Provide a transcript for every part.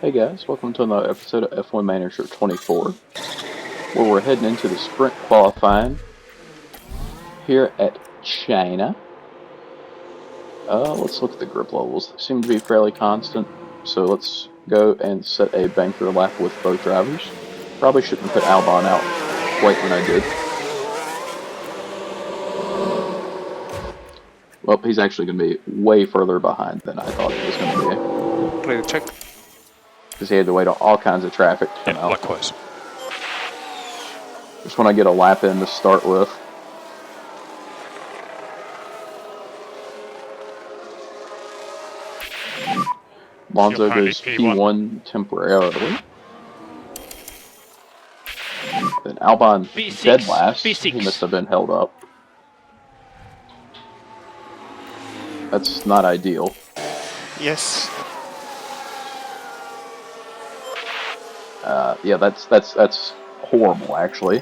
Hey guys, welcome to another episode of F1 Manager 24, where we're heading into the sprint qualifying here at China. Let's look at the grip levels. They seem to be fairly constant, so let's go and set a banker lap with both drivers. Probably shouldn't put Albon out quite when I did. Well, he's actually going to be way further behind than I thought he was going to be. Play the check. Because he had to wait on all kinds of traffic to come out. Likewise. Just want to get a lap in to start with. Alonso goes P1 temporarily. Then Albon P6, dead last. P6. He must have been held up. That's not ideal. Yes. Yeah, that's horrible actually.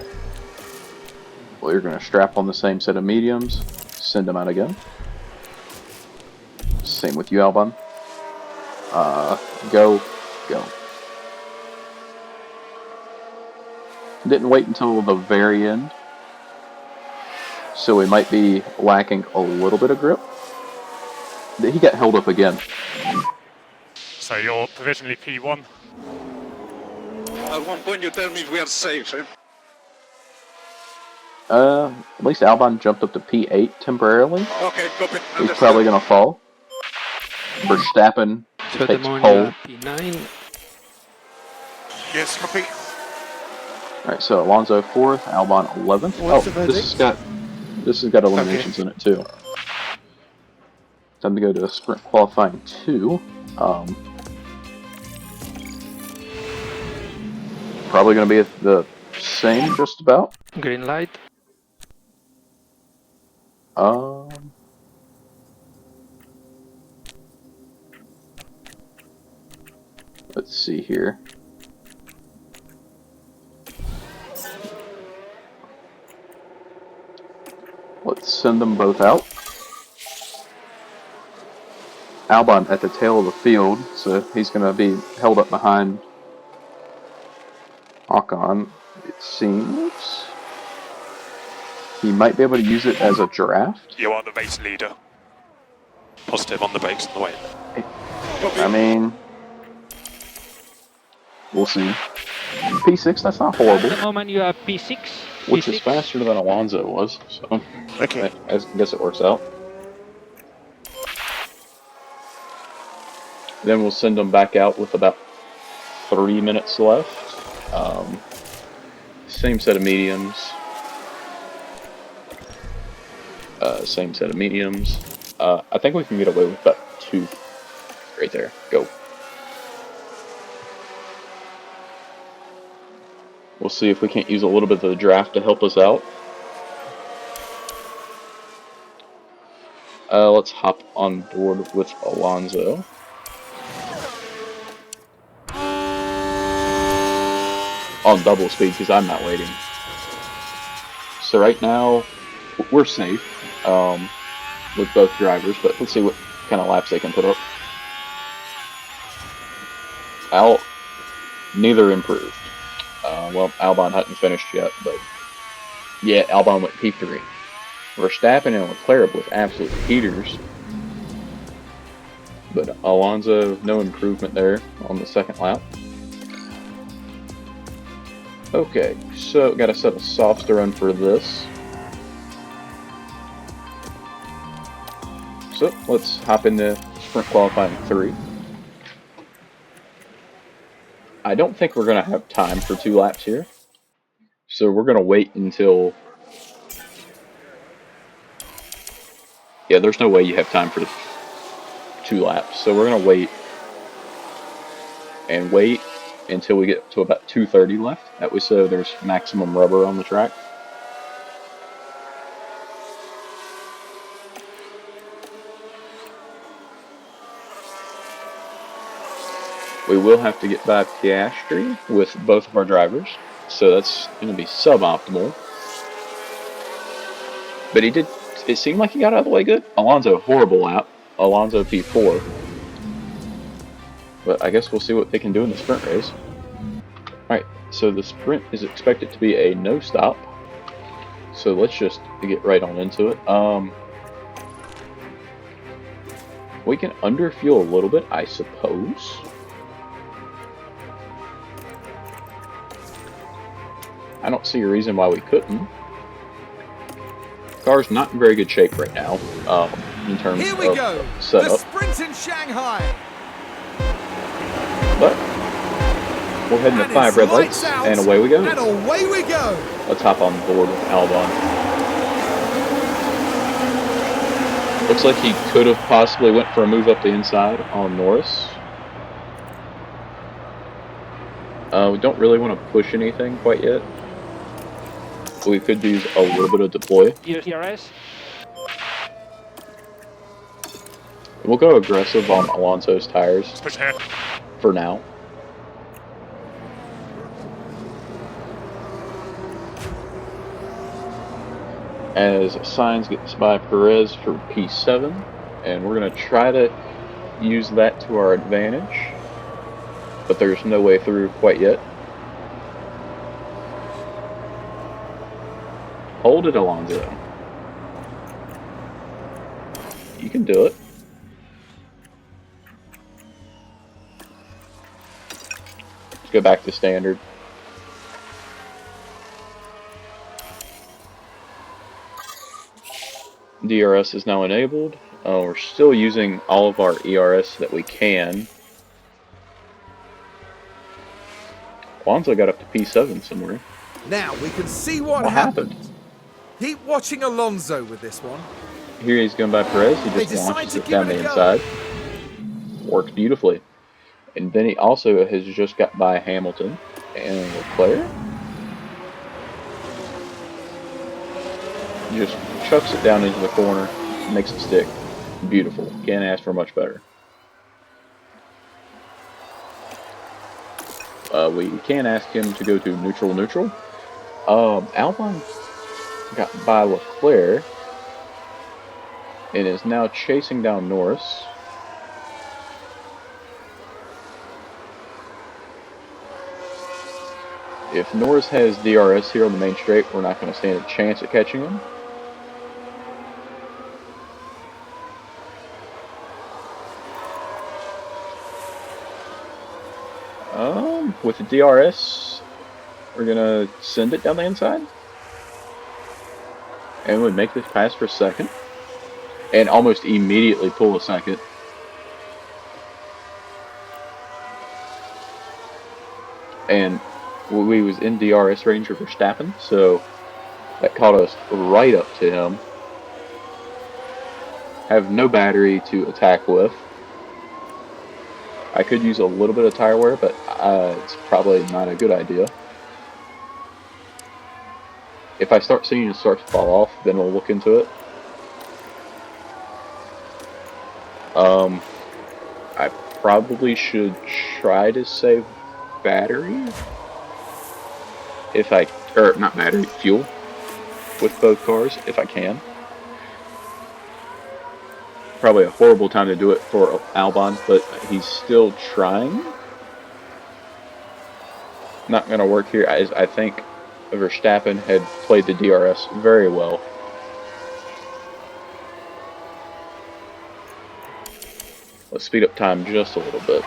Well, you're going to strap on the same set of mediums, send them out again. Same with you, Albon. Go. Didn't wait until the very end, so we might be lacking a little bit of grip. He got held up again. So you're provisionally P1? At one point you tell me we are safe, eh? At least Albon jumped up to P8 temporarily. Okay, copy. He's probably going to fall. Verstappen takes pole. P9. Yes, copy. Alright, so Alonso 4th, Albon 11th. What's the this has got eliminations in it too. Time to go to sprint qualifying 2. Probably going to be the same, just about. Green light. Let's see here. Let's send them both out. Albon at the tail of the field, so he's going to be held up behind Ocon, it seems. He might be able to use it as a draft. You are the race leader. Positive on the brakes on the way. I mean, we'll see. P6, that's not horrible. At the moment you are P6. Which is faster than Alonso was, so Okay. I guess it works out. Then we'll send them back out with about 3 minutes left. Same set of mediums. Same set of mediums. I think we can get away with about 2 right there. Go. We'll see if we can't use a little bit of the draft to help us out. Let's hop on board with Alonso. On double speed because I'm not waiting. So right now we're safe with both drivers, but let's see what kind of laps they can put up. Neither improved. Well, Albon hadn't finished yet, but yeah, Albon went P3. Verstappen and Leclerc with absolute heaters, but Alonso, no improvement there on the second lap. Okay, so got to set a softs to run for this. So let's hop into sprint qualifying 3. I don't think we're going to have time for 2 laps here. So we're going to wait until... Yeah, there's no way you have time for 2 laps. So we're going to wait. And wait until we get to about 2:30 left. That way so there's maximum rubber on the track. We will have to get by Piastri with both of our drivers, so that's going to be suboptimal. But it seemed like he got out of the way good. Alonso, horrible lap. Alonso P4. But I guess we'll see what they can do in the sprint race. Alright, so the sprint is expected to be a no stop. So let's just get right on into it. We can underfuel a little bit, I suppose. I don't see a reason why we couldn't. Car's not in very good shape right now, in terms Here we of go. setup. The sprint in Shanghai. But we're heading to 5 red lights, and away we go. And away we go. Let's hop on board with Albon. Looks like he could have possibly went for a move up the inside on Norris. We don't really want to push anything quite yet. We could use a little bit of deploy. DRS. We'll go aggressive on Alonso's tires Push ahead. for now. As Sainz gets by Perez for P7, and we're going to try to use that to our advantage, but there's no way through quite yet. Hold it, Alonso. You can do it. Let's go back to standard. DRS is now enabled. We're still using all of our ERS that we can. Alonso got up to P7 somewhere. Now we can see what happened? happened. Keep watching Alonso with this one. Here he's going by Perez. He They just decide launches to it give down it the a go. inside. Works beautifully. And then he also has just got by Hamilton and Leclerc. Just chucks it down into the corner, makes it stick. Beautiful. Can't ask for much better. We can ask him to go to neutral. Albon got by Leclerc and is now chasing down Norris. If Norris has DRS here on the main straight, we're not going to stand a chance at catching him. With the DRS, we're going to send it down the inside. And we make this pass for second. And almost immediately pull a second. And we was in DRS range of Verstappen, so that caught us right up to him. Have no battery to attack with. I could use a little bit of tire wear, but it's probably not a good idea. If I start seeing it start to fall off, then we'll look into it. I probably should try to save battery. Not battery, fuel with both cars, if I can. Probably a horrible time to do it for Albon, but he's still trying. Not going to work here. I think Verstappen had played the DRS very well. Let's speed up time just a little bit.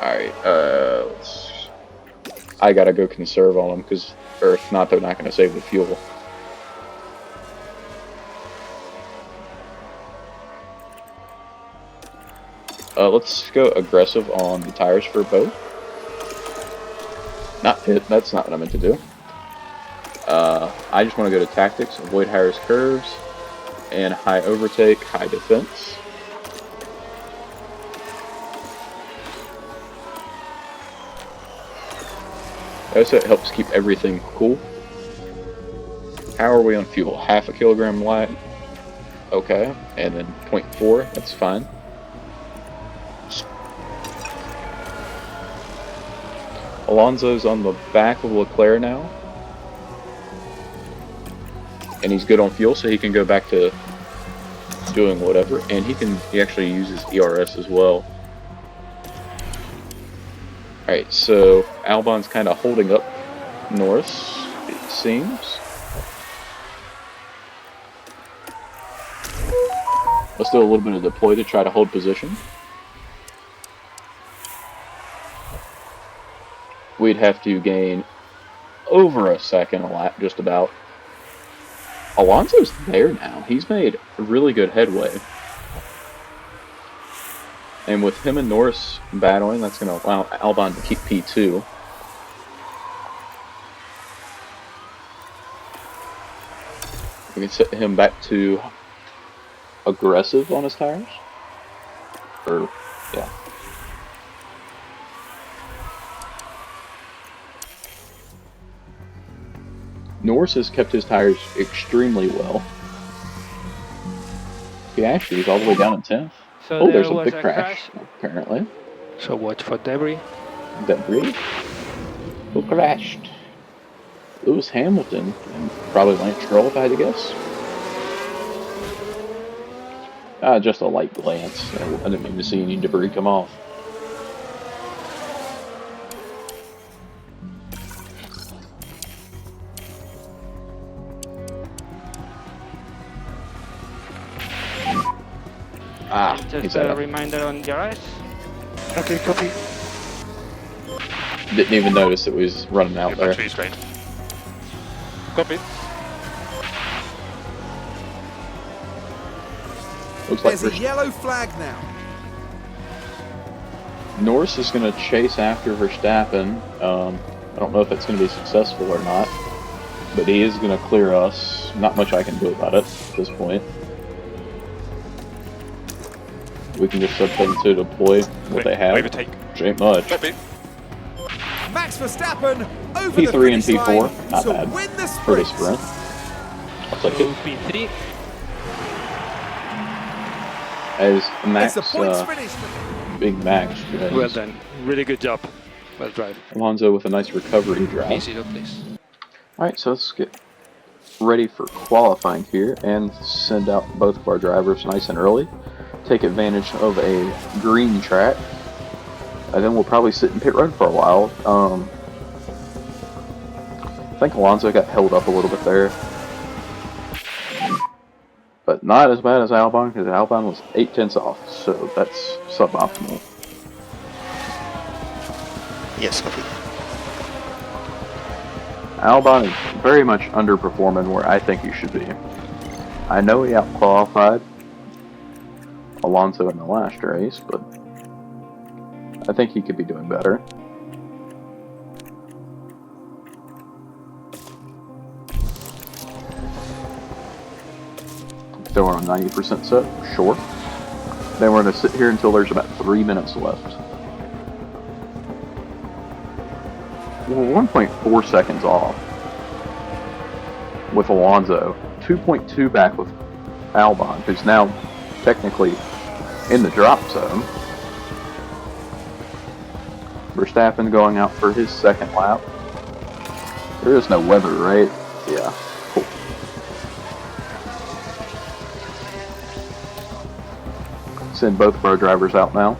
Alright, I gotta go conserve on them, because, or if not, they're not going to save the fuel. Let's go aggressive on the tires for both. Not pit, that's not what I meant to do. I just want to go to tactics, avoid high-risk curves, and high overtake, high defense. Also, it helps keep everything cool. How are we on fuel? Half a kilogram light. Okay, and then 0.4, that's fine. Alonso's on the back of Leclerc now. And he's good on fuel, so he can go back to doing whatever, and he actually uses ERS as well. Alright, so Albon's kind of holding up Norris, it seems. Let's do a little bit of deploy to try to hold position. We'd have to gain over a second a lap, just about. Alonso's there now. He's made really good headway. And with him and Norris battling, that's going to allow Albon to keep P2. We can set him back to aggressive on his tires. Or, yeah. Norris has kept his tires extremely well. Piastri's all the way down in 10th. So Oh, there's a was big crash, apparently. So watch for debris. Debris. Who crashed? Lewis Hamilton and probably Lance Stroll, if I had to guess. Just a light glance. I didn't mean to see any debris come off. Just he's a reminder on your eyes. Okay, copy. Didn't even notice it was running out there. Battery's drained. Copy. Looks like There's a yellow flag now. Norris is going to chase after Verstappen. I don't know if it's going to be successful or not, but he is going to clear us. Not much I can do about it at this point. We can just sub them to deploy what they have. Overtake. Which ain't much. Copy. Max Verstappen over P3 the finish and P4, line not to bad win the for the sprint. sprint. I'll take it. P3. As It's Max, a points finish. Big Max, Well done. Really good job. Well drive. Alonso with a nice recovery drive. Easy though, please. Alright, so let's get ready for qualifying here and send out both of our drivers nice and early. Take advantage of a green track. And then we'll probably sit in pit road for a while. I think Alonso got held up a little bit there. But not as bad as Albon, because Albon was 8/10 off, so that's suboptimal. Yes, copy. Albon is very much underperforming where I think he should be. I know he out-qualified Alonso in the last race, but I think he could be doing better. Still on 90% set, sure. Then we're going to sit here until there's about 3 minutes left. We're 1.4 seconds off with Alonso. 2.2 back with Albon, who's now technically in the drop zone. Verstappen going out for his second lap. There is no weather, right? Yeah, cool. Send both of our drivers out now.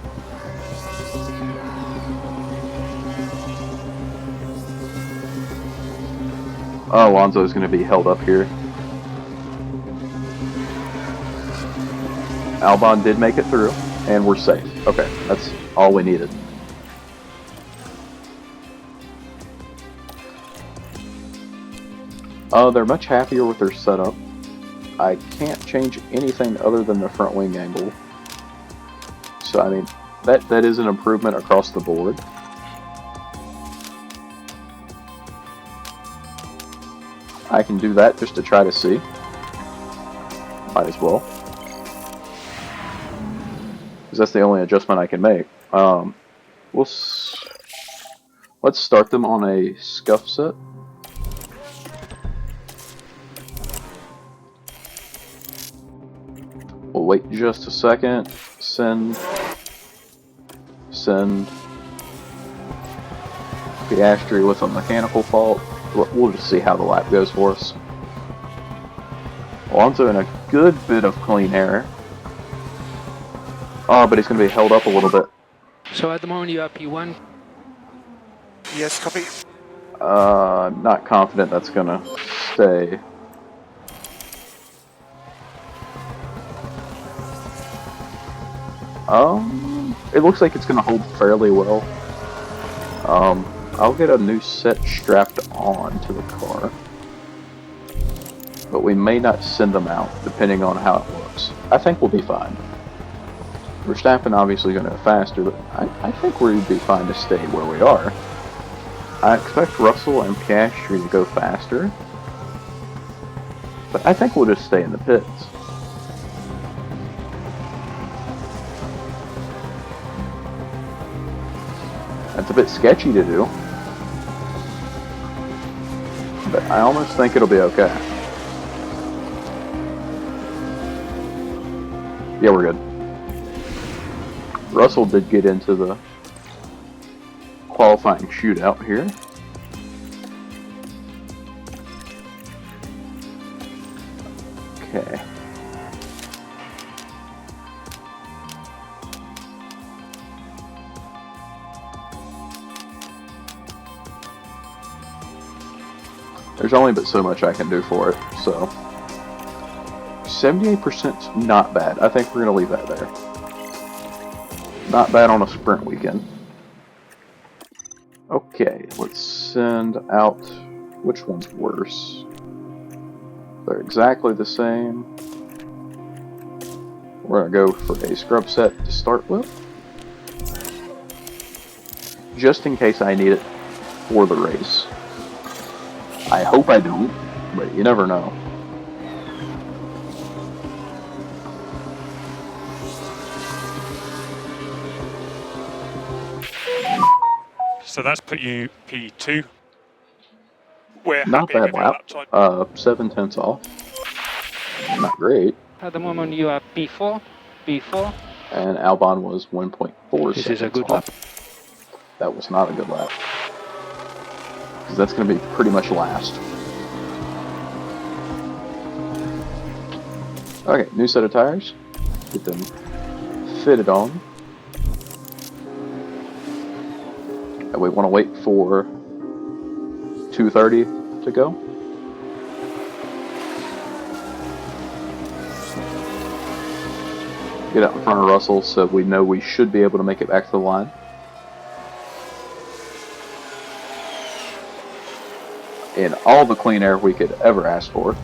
Oh, Alonso's going to be held up here. Albon did make it through, and we're safe. Okay, that's all we needed. They're much happier with their setup. I can't change anything other than the front wing angle. So, I mean, that is an improvement across the board. I can do that just to try to see. Might as well. Because that's the only adjustment I can make. Let's start them on a scuff set. We'll wait just a second. Send. Piastri with a mechanical fault. We'll just see how the lap goes for us. Alonso in a good bit of clean air. Oh, but he's going to be held up a little bit. So at the moment you are P1. Yes, copy. Not confident that's going to stay. It looks like it's going to hold fairly well. I'll get a new set strapped on to the car. But we may not send them out, depending on how it looks. I think we'll be fine. Verstappen obviously going to go faster, but I think we'd be fine to stay where we are. I expect Russell and Piastri to go faster, but I think we'll just stay in the pits. That's a bit sketchy to do, but I almost think it'll be okay. Yeah, we're good. Russell did get into the qualifying shootout here. Okay. There's only but so much I can do for it, so 78%'s not bad. I think we're gonna leave that there. Not bad on a sprint weekend. Okay, let's send out... Which one's worse? They're exactly the same. We're gonna go for a scrub set to start with. Just in case I need it for the race. I hope I don't, but you never know. So that's put you P2. We're Not happy bad with your lap. lap time. 7/10 off. Not great. At the moment you are P4. P4. And Albon was 1.4 This seconds is a good off. lap. That was not a good lap. Because that's going to be pretty much last. Okay, new set of tires. Get them fitted on. And we want to wait for 2:30 to go. Get out in front of Russell so we know we should be able to make it back to the line. In all the clean air we could ever ask for.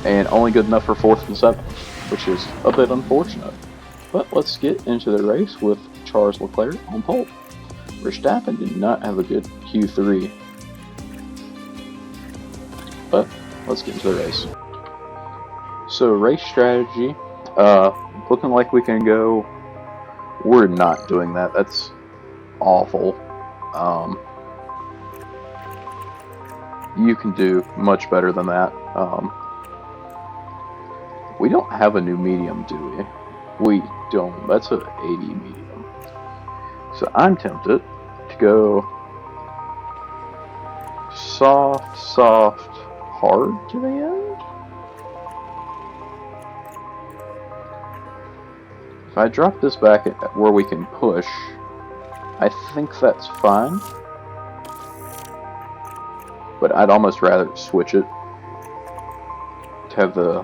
And only good enough for 4th and 7th, which is a bit unfortunate. But let's get into the race with Charles Leclerc on pole. Verstappen did not have a good Q3. But let's get into the race. So race strategy, looking like we can go, we're not doing that, that's awful. You can do much better than that. We don't have a new medium, do we? We don't, that's an 80 medium. So I'm tempted to go soft, soft, hard to the end. If I drop this back at where we can push, I think that's fine. But I'd almost rather switch it to have the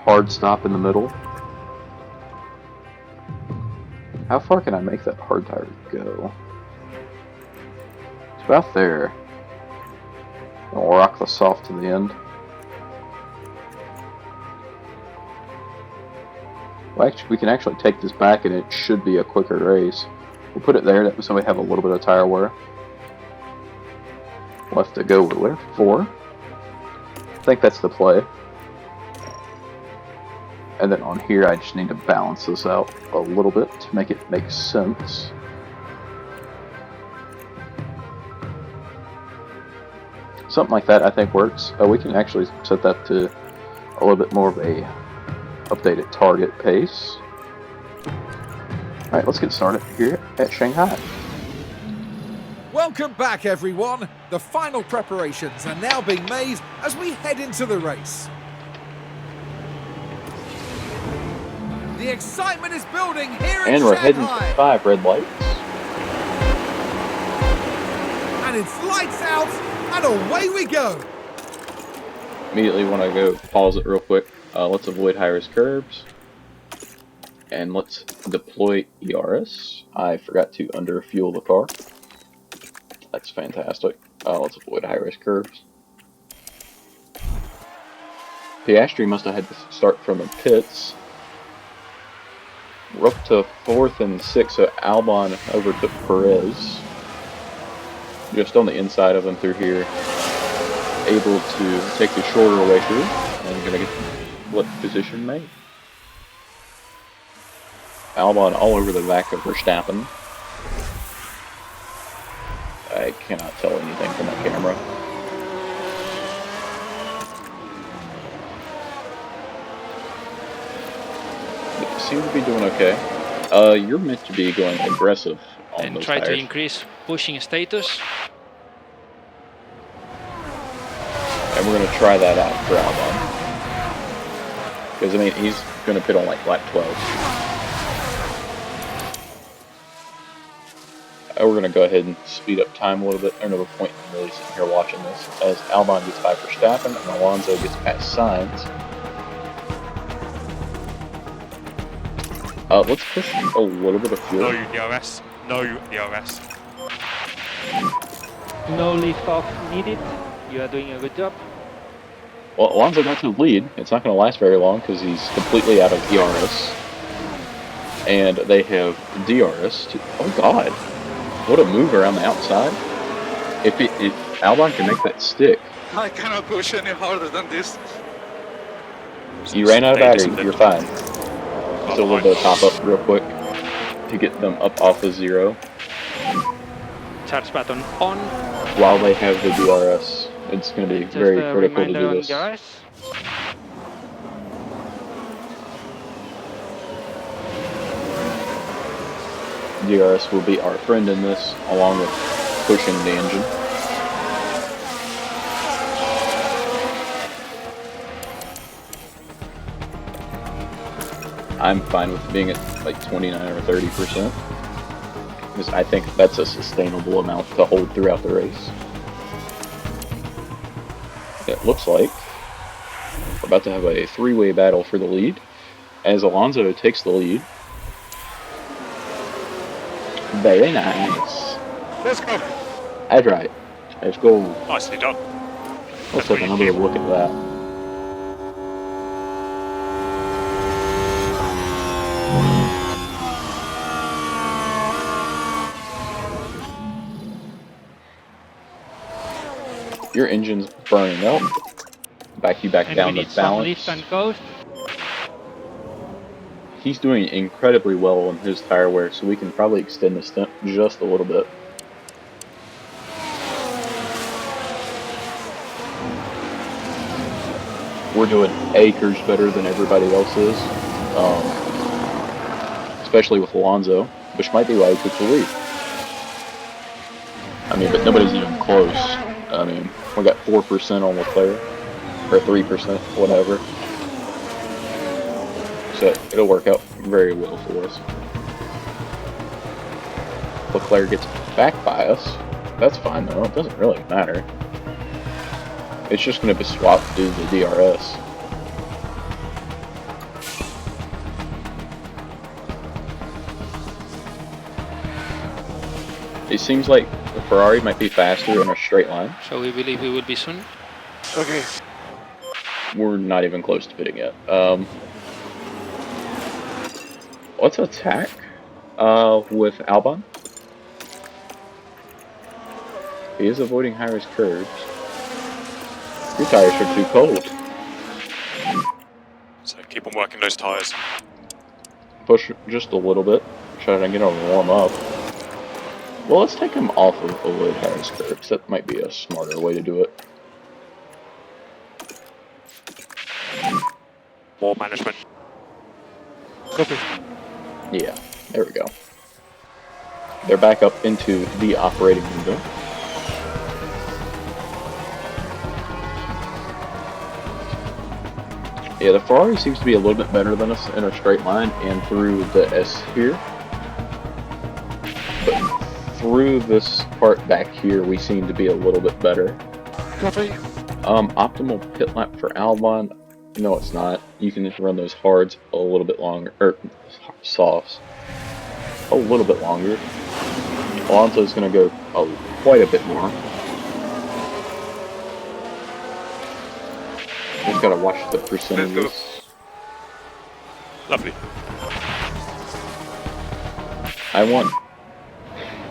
hard stop in the middle. How far can I make that hard tire go? It's about there. And we'll rock the soft to the end. Well, actually, we can actually take this back and it should be a quicker race. We'll put it there so we have a little bit of tire wear. We'll have to go with 4. I think that's the play. And then on here, I just need to balance this out a little bit to make it make sense. Something like that I think works. We can actually set that to a little bit more of a updated target pace. Alright, let's get started here at Shanghai. Welcome back, everyone. The final preparations are now being made as we head into the race. The excitement is building here in And we're heading Shanghai. to 5 red lights. And it's lights out, and away we go. Immediately want to go pause it real quick. Let's avoid high-risk curves. And let's deploy ERS. I forgot to under-fuel the car. That's fantastic. Let's avoid high-risk curves. Piastri must have had to start from the pits. We're up to 4th and 6th, so Albon overtook Perez. Just on the inside of him through here. Able to take the shorter way through. And gonna get what position made. Albon all over the back of Verstappen. I cannot tell anything from the camera. But seem to be doing okay. You're meant to be going aggressive on And those try to tires. increase pushing status. And we're going to try that out for Albon. Because, I mean, he's going to pit on like lap 12. We're going to go ahead and speed up time a little bit. There's no point in really sitting here watching this. As Albon gets by Verstappen and Alonso gets past Sainz. Let's push a little bit of fuel. No DRS. No DRS. No lift off needed. You are doing a good job. Well, Alonso got to the lead. It's not going to last very long because he's completely out of DRS. And they have DRS. Oh, God. What a move around the outside. If Albon can make that stick. I cannot push any harder than this. You ran out of battery. Discipline. You're fine. Just a little bit of top up real quick to get them up off of 0. Charge button on. While they have the DRS. It's going to be Just very a critical to reminder do on this. DRS. DRS will be our friend in this, along with pushing the engine. I'm fine with being at like 29 or 30%, because I think that's a sustainable amount to hold throughout the race. It looks like we're about to have a 3-way battle for the lead, as Alonso takes the lead. Very nice. Let's go. That's right. Let's go. Nicely done. Let's take another look at that. Your engine's burning up. Back you back And down we to need some balance. lift and coast. He's doing incredibly well on his tire wear, so we can probably extend the stint just a little bit. We're doing acres better than everybody else is, especially with Alonso, which might be why he took the lead. I mean, but nobody's even close. I mean, we got 4% on Leclerc, or 3%, whatever. So it'll work out very well for us. Leclerc gets back by us. That's fine though, it doesn't really matter. It's just going to be swapped due to the DRS. It seems like the Ferrari might be faster in a straight line. So we believe we will be soon. Okay. We're not even close to pitting yet. Let's attack with Albon. He is avoiding high-risk curves. Your tires are too cold. So keep on working those tyres. Push just a little bit. Try to get him to warm up. Well, let's take him off of avoid high-risk curves. That might be a smarter way to do it. More management. Copy. Yeah, there we go. They're back up into the operating window. Yeah, the Ferrari seems to be a little bit better than us in a straight line and through the S here. But through this part back here, we seem to be a little bit better. Copy. Optimal pit lap for Albon. No, it's not. You can just run those hards a little bit longer, or softs a little bit longer. Alonso's going to go quite a bit more. Just got to watch the percentages. Lovely. I want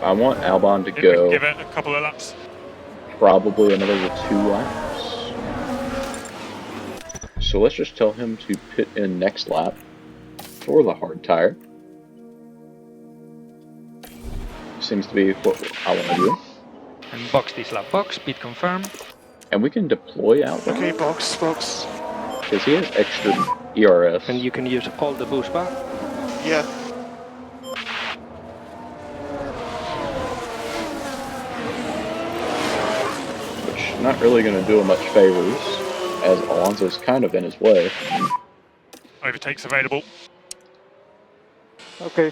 Albon to If we go can give it a couple of laps. probably another 2 laps. So let's just tell him to pit in next lap for the hard tire. Seems to be what I want to do. And box this lap. Box, pit confirm. And we can deploy Albon. Okay, box. Because he has extra ERS. And you can use all the boost bar. Yeah. Which not really going to do him much favors, as Alonso's kind of in his way. Overtakes available. Okay.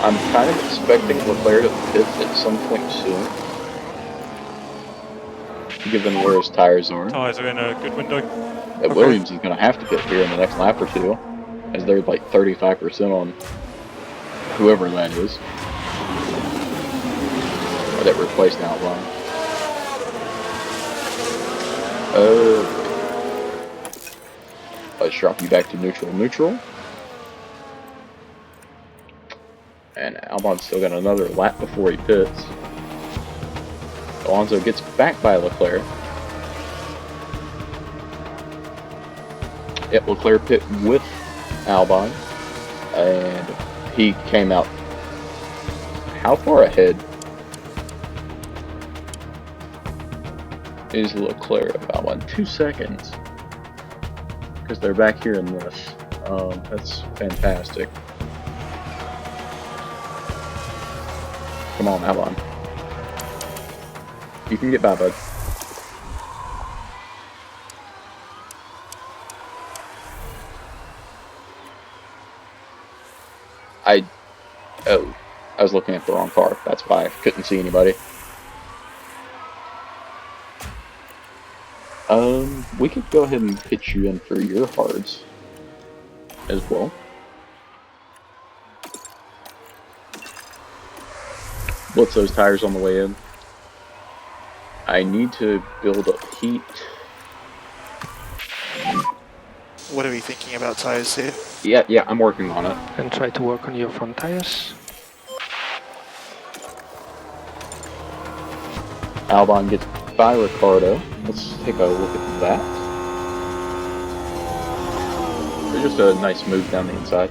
I'm kind of expecting Leclerc to pit at some point soon, given where his tires are. Tyres are in a good window. That Williams is going to have to pit here in the next lap or two, as they're like 35% on whoever that is. Or that replaced Albon. Let's drop you back to neutral. And Albon's still got another lap before he pits. Alonso gets back by Leclerc. Yep, Leclerc pit with Albon. And he came out how far ahead is Leclerc of Albon? 2 seconds. Because they're back here in this. That's fantastic. Come on, Albon. You can get by, bud. I was looking at the wrong car. That's why I couldn't see anybody. We could go ahead and pitch you in for your hards as well. Blitz those tires on the way in. I need to build up heat. What are we thinking about tires here? Yeah, I'm working on it. And try to work on your front tires. Albon gets by Ricardo. Let's take a look at that. Just a nice move down the inside.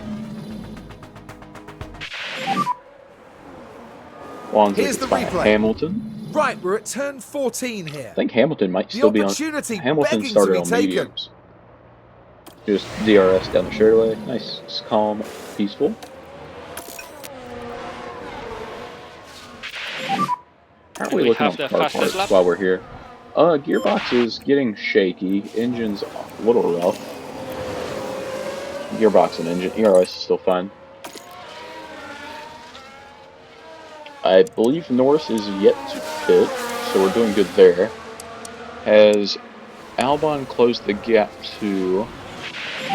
Alonso Here's gets the by replay. Hamilton. Right, we're at turn 14 here. I think Hamilton might The still be on. opportunity Hamilton begging started to on be taken. mediums. Just DRS down the straightaway. Nice, calm, peaceful. How are we looking on have the car fastest parts lap? while we're here? Gearbox is getting shaky. Engine's a little rough. Gearbox and engine. ERS is still fine. I believe Norris is yet to pit, so we're doing good there. Has Albon closed the gap to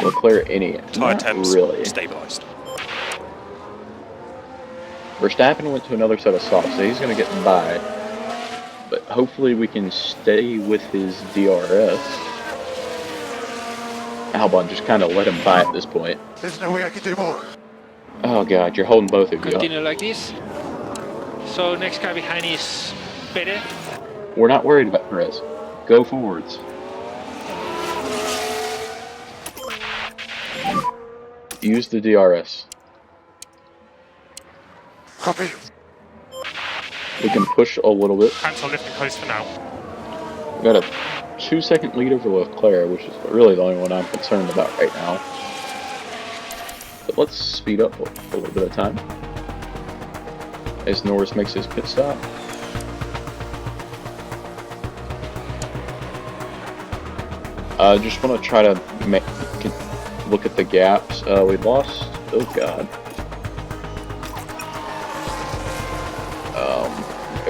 Leclerc any? Tyre Not temps really. stabilised. Verstappen went to another set of softs, so he's going to get by. But hopefully we can stay with his DRS. Albon just kind of let him by at this point. There's no way I can do more. Oh god, you're holding both of you up. Continue like this. So next car behind is Perez. We're not worried about Perez. Go forwards. Use the DRS. Copy. We can push a little bit. Cancel lift and coast for now. We got a 2-second lead over Leclerc, which is really the only one I'm concerned about right now. But let's speed up for a little bit of time as Norris makes his pit stop. Just want to try to look at the gaps. We lost. Oh God.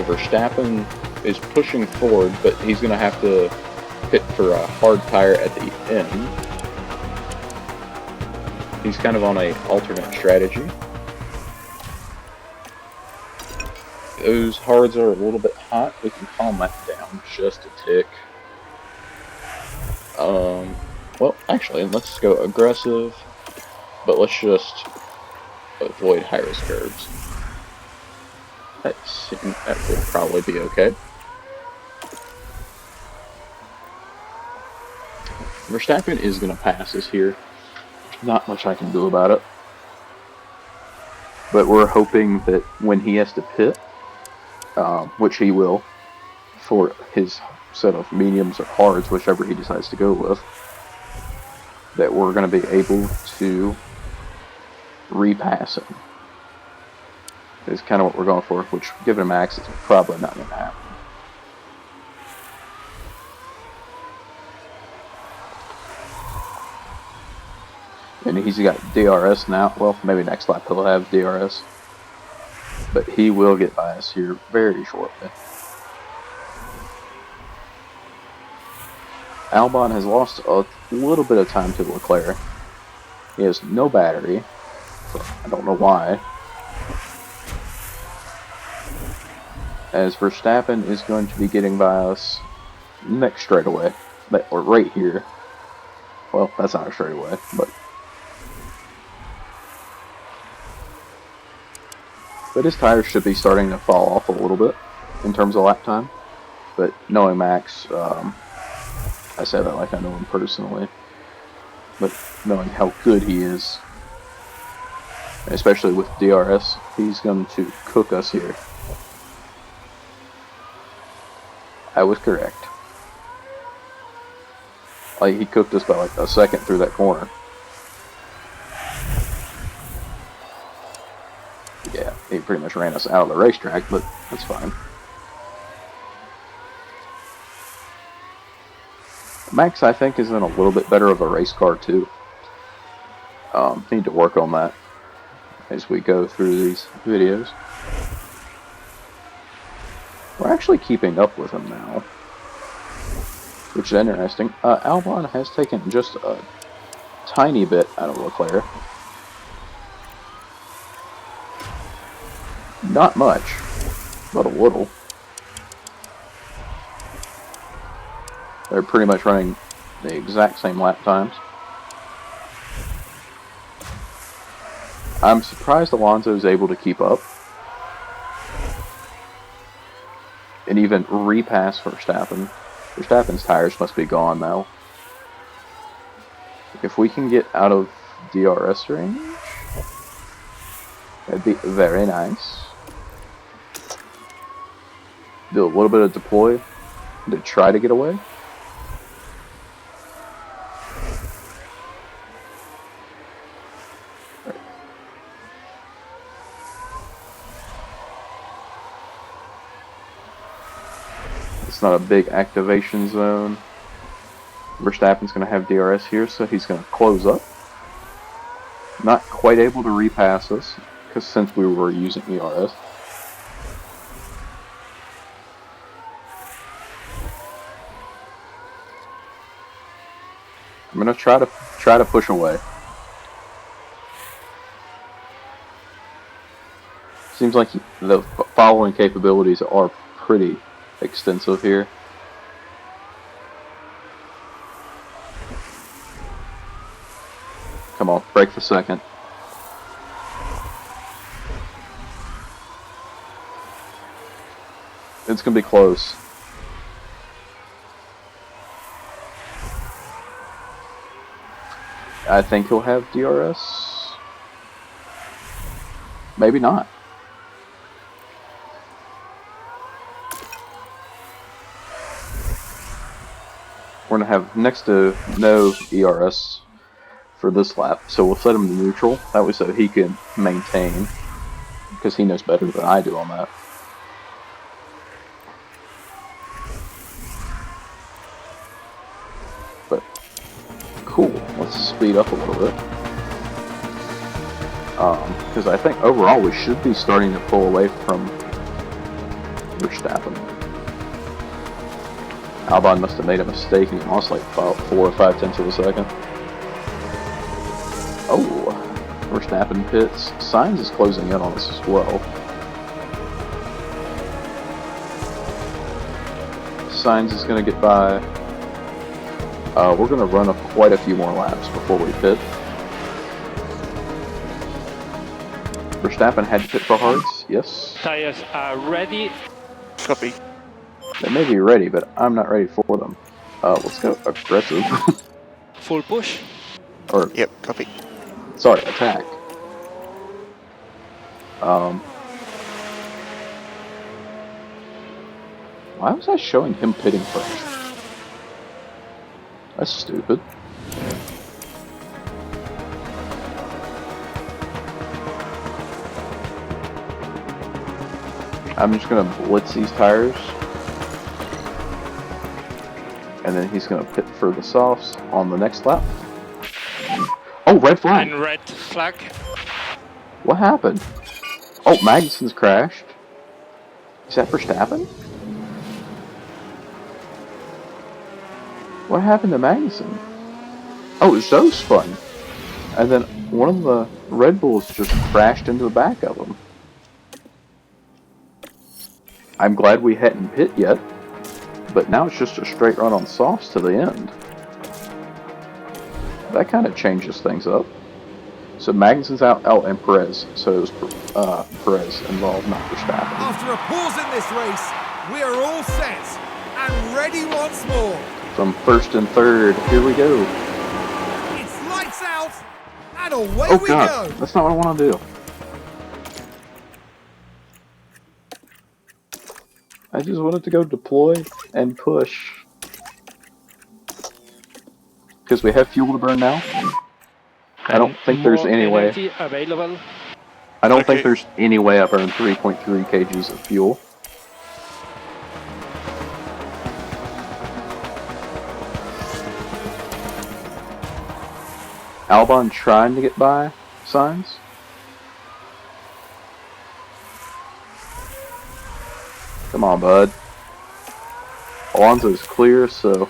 Verstappen is pushing forward, but he's going to have to pit for a hard tire at the end. He's kind of on a alternate strategy. Those hards are a little bit hot. We can calm that down just a tick. Well, actually, let's go aggressive, but let's just avoid high-risk curves. That will probably be okay. Verstappen is going to pass us here. Not much I can do about it. But we're hoping that when he has to pit, which he will, for his set of mediums or hards, whichever he decides to go with, that we're going to be able to repass him. Is kind of what we're going for, which, given a max, is probably not going to happen. And he's got DRS now. Well, maybe next lap he'll have DRS. But he will get by us here very shortly. Albon has lost a little bit of time to Leclerc. He has no battery. So I don't know why. As Verstappen is going to be getting by us next straightaway. Or right here. Well, that's not a straightaway, but... But his tires should be starting to fall off a little bit in terms of lap time. But knowing Max, I say that like I know him personally. But knowing how good he is, especially with DRS, he's going to cook us here. I was correct. Like, he cooked us by like a second through that corner. Yeah, he pretty much ran us out of the racetrack, but that's fine. Max, I think, is in a little bit better of a race car, too. Need to work on that as we go through these videos. We're actually keeping up with him now, which is interesting. Albon has taken just a tiny bit out of Leclerc. Not much, but a little. They're pretty much running the exact same lap times. I'm surprised Alonso is able to keep up. And even repass Verstappen. Verstappen's tires must be gone now. If we can get out of DRS range, that'd be very nice. Do a little bit of deploy to try to get away. It's not a big activation zone. Verstappen's going to have DRS here, so he's going to close up. Not quite able to repass us, because since we were using ERS. I'm going to try to push away. Seems like the following capabilities are pretty extensive here. Come on, break the second. It's going to be close. I think he'll have DRS. Maybe not. We're going to have next to no ERS for this lap, so we'll set him to neutral. That way so he can maintain, because he knows better than I do on that. But Cool. Let's speed up a little bit. Because I think overall we should be starting to pull away from Verstappen. Albon must have made a mistake and he lost like 4 or 5 tenths of a second. Oh, Verstappen pits. Sainz is closing in on us as well. Sainz is going to get by. We're going to run quite a few more laps before we pit. Verstappen had to pit for hards, yes. Tires are ready. Copy. They may be ready, but I'm not ready for them. Let's go aggressive. Full push. Or, Yep, copy. sorry, attack. Why was I showing him pitting first? That's stupid. I'm just gonna blitz these tires. And then he's gonna pit for the softs on the next lap. Oh, red flag! And red flag. What happened? Oh, Magnussen's crashed. Is that Verstappen? What happened to Magnussen? Oh, Zoe spun. And then one of the Red Bulls just crashed into the back of him. I'm glad we hadn't pit yet, but now it's just a straight run on softs to the end. That kind of changes things up. So Magnussen's out, and Perez. So it was Perez involved, not Verstappen. After a pause in this race, we are all set and ready once more. From first and third, here we go. It's lights out and away Oh we god, go. that's not what I want to do. I just wanted to go deploy and push. Because we have fuel to burn now. I don't think there's More any way. energy available. I don't Okay. think there's any way I burn 3.3 kgs of fuel. Albon trying to get by Sainz. Come on, bud. Alonso's clear, so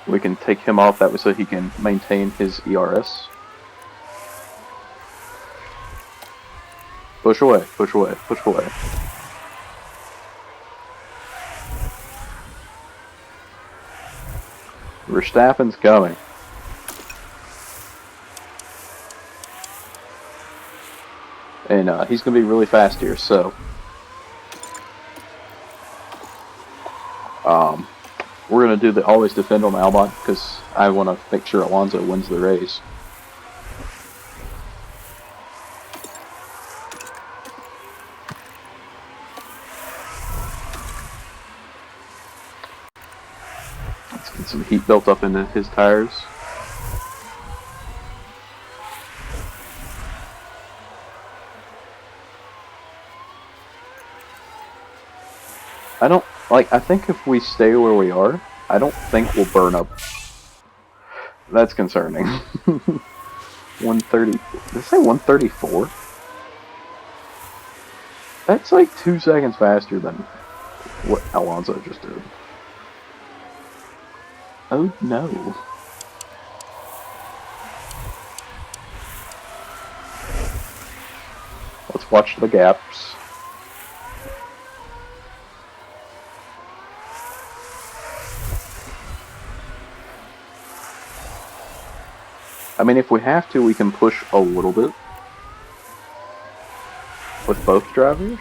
we can take him off that way so he can maintain his ERS. Push away, push away, push away. Verstappen's coming. And he's going to be really fast here, so we're going to do the always defend on Albon because I want to make sure Alonso wins the race. Let's get some heat built up into his tires. I think if we stay where we are, I don't think we'll burn up. That's concerning. 130. Did I say 134? That's like 2 seconds faster than what Alonso just did. Oh no. Let's watch the gaps. I mean, if we have to, we can push a little bit with both drivers.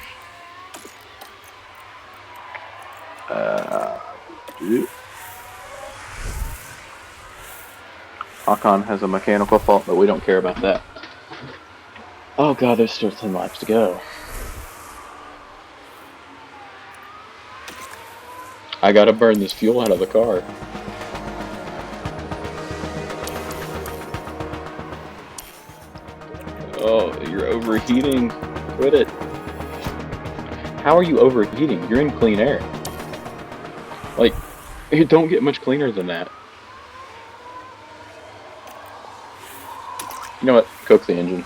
Ocon has a mechanical fault, but we don't care about that. Oh god, there's still 10 laps to go. I gotta burn this fuel out of the car. Oh, you're overheating. Quit it. How are you overheating? You're in clean air. Like, it don't get much cleaner than that. You know what? Cook the engine.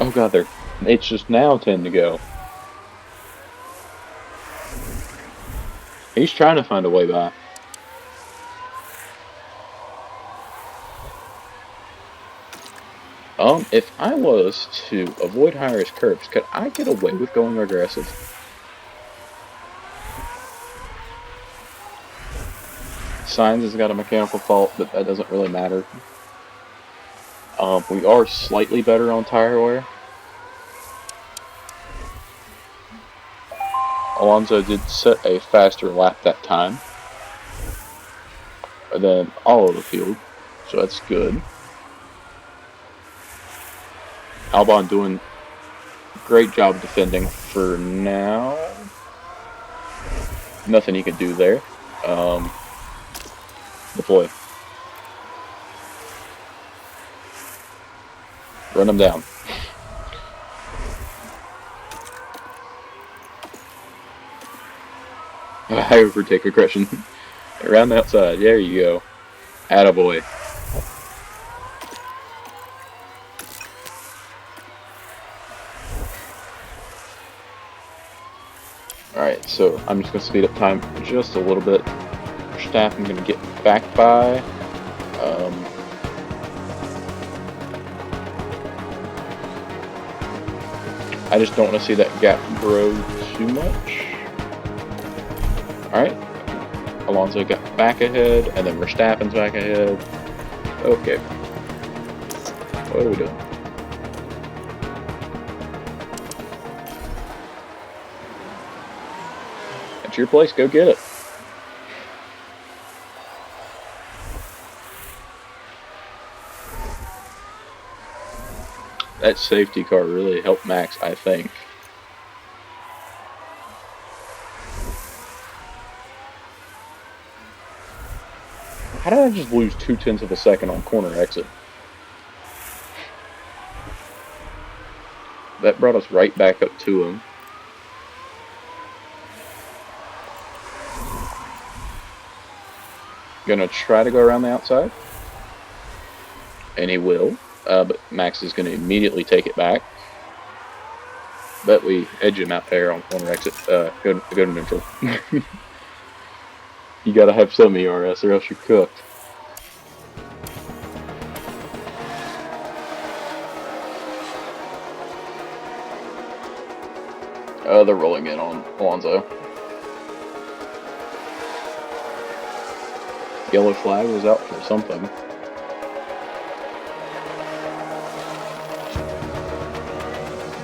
Oh god, it's just now 10 to go. He's trying to find a way by. If I was to avoid high-risk curves, could I get away with going aggressive? Signs has got a mechanical fault, but that doesn't really matter. We are slightly better on tire wear. Alonso did set a faster lap that time than all of the field, so that's good. Albon doing a great job defending for now. Nothing he could do there. Deploy. Run him down. High overtake aggression. Around the outside. There you go. Attaboy. Alright, so I'm just going to speed up time just a little bit. Verstappen going to get back by. I just don't want to see that gap grow too much. Alright. Alonso got back ahead, and then Verstappen's back ahead. Okay. What are we doing? It's your place, go get it. That safety car really helped Max, I think. How did I just lose 0.2 of a second on corner exit? That brought us right back up to him. Gonna try to go around the outside. And he will. But Max is going to immediately take it back. But we edge him out there on corner exit. Go to neutral. You gotta have some ERS or else you're cooked. They're rolling in on Alonso. Yellow flag was out for something.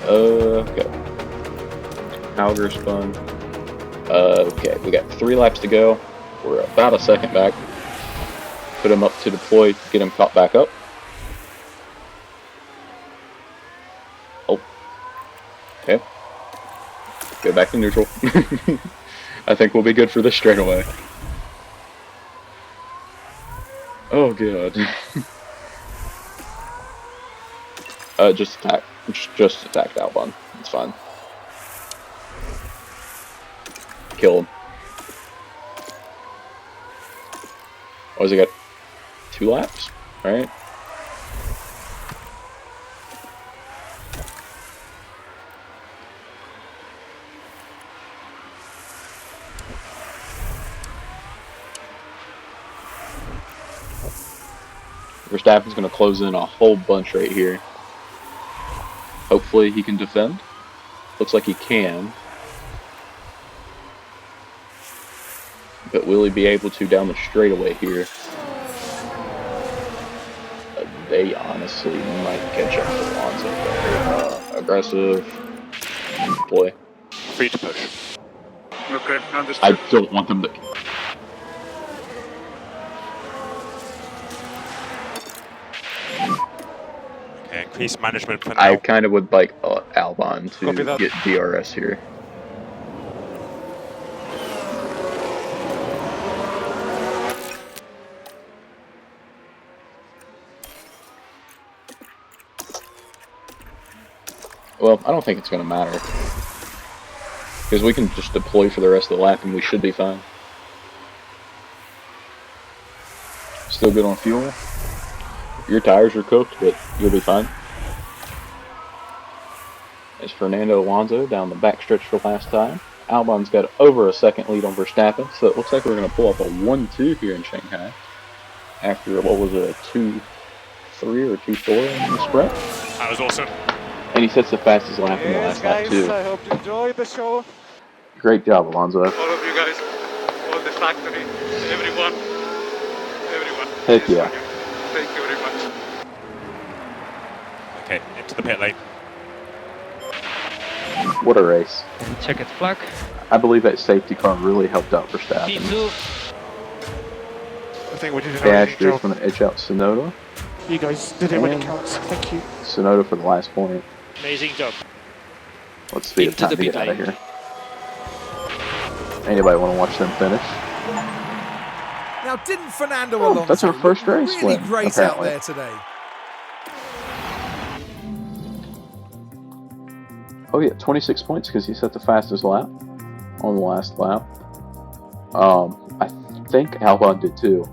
Okay. Auger spun. Okay, we got 3 laps to go. We're about a second back. Put him up to deploy, get him caught back up. Oh. Okay. Go back to neutral. I think we'll be good for this straightaway. Oh god. Just attack. Just attacked Albon. It's fine. Kill him. Oh, has he got 2 laps? Right? Verstappen's going to close in a whole bunch right here. Hopefully he can defend. Looks like he can. But will he be able to down the straightaway here? They honestly might catch up to Alonso there. Aggressive. Deploy. Free to push. Okay, understood. I don't want them to... Okay, increase management for now. I kind of would like Albon to get DRS here. Well, I don't think it's going to matter. Because we can just deploy for the rest of the lap and we should be fine. Still good on fuel. Your tires are cooked, but you'll be fine. It's Fernando Alonso down the backstretch for last time. Albon's got over a second lead on Verstappen, so it looks like we're going to pull up a 1-2 here in Shanghai. After, what was it, a 2-3 or 2-4 in the sprint. That was awesome. And he sets the fastest lap in the last lap, too. I hope you enjoyed the show. Great job, Alonso. All of you guys, all the factory, everyone. Heck yeah. Thank you very much. Okay, into the pit lane. What a race. Checkered flag. I believe that safety car really helped out Verstappen. P2. I think we did an Dash amazing is job. going to edge out Sonoda. You guys did it when it And- counts. Thank you. Sonoda for the last point. Amazing job. Let's see, it's Into time the to get pit out of lane. here. Anybody want to watch them finish? Now, didn't Fernando Oh, Alonso that's our first look race really win, great apparently. out there today? Oh yeah, 26 points because he set the fastest lap on the last lap. I think Albon did too.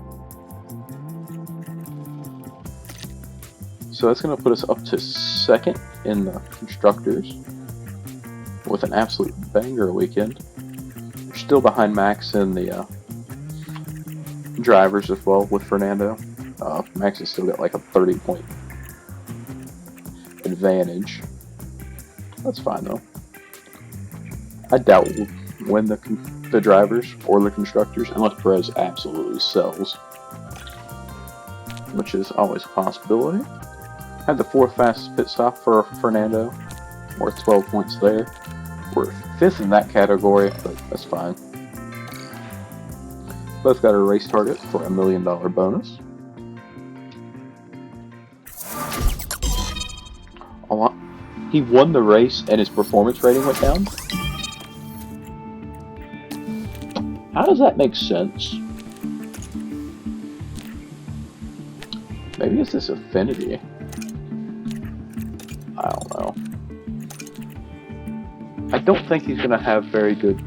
So that's going to put us up to second in the Constructors with an absolute banger weekend. We're still behind Max in the drivers as well with Fernando. Max has still got like a 30-point advantage. That's fine though. I doubt we'll win the drivers or the Constructors unless Perez absolutely sells, which is always a possibility. Had the 4th fastest pit stop for Fernando, worth 12 points there. We're 5th in that category, but that's fine. Both got a race target for $1 million bonus. He won the race and his performance rating went down? How does that make sense? Maybe it's this affinity. I don't know. I don't think he's going to have very good...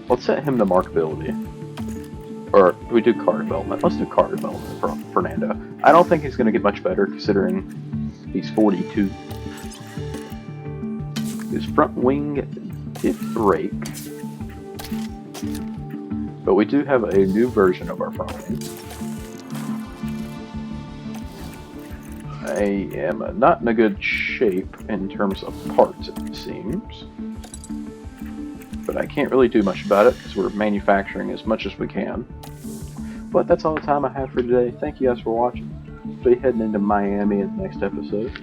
Let's set him to markability. Or do we do car development? Let's do car development for Fernando. I don't think he's going to get much better considering he's 42. His front wing did break. But we do have a new version of our front wing. I am not in a good shape in terms of parts, it seems. But I can't really do much about it because we're manufacturing as much as we can. But that's all the time I have for today. Thank you guys for watching. We'll be heading into Miami in the next episode.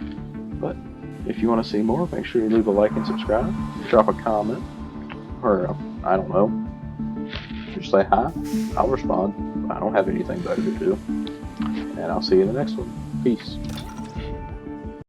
But if you want to see more, make sure you leave a like and subscribe. Drop a comment. Or, I don't know. Just say hi. I'll respond. I don't have anything better to do. And I'll see you in the next one. Peace.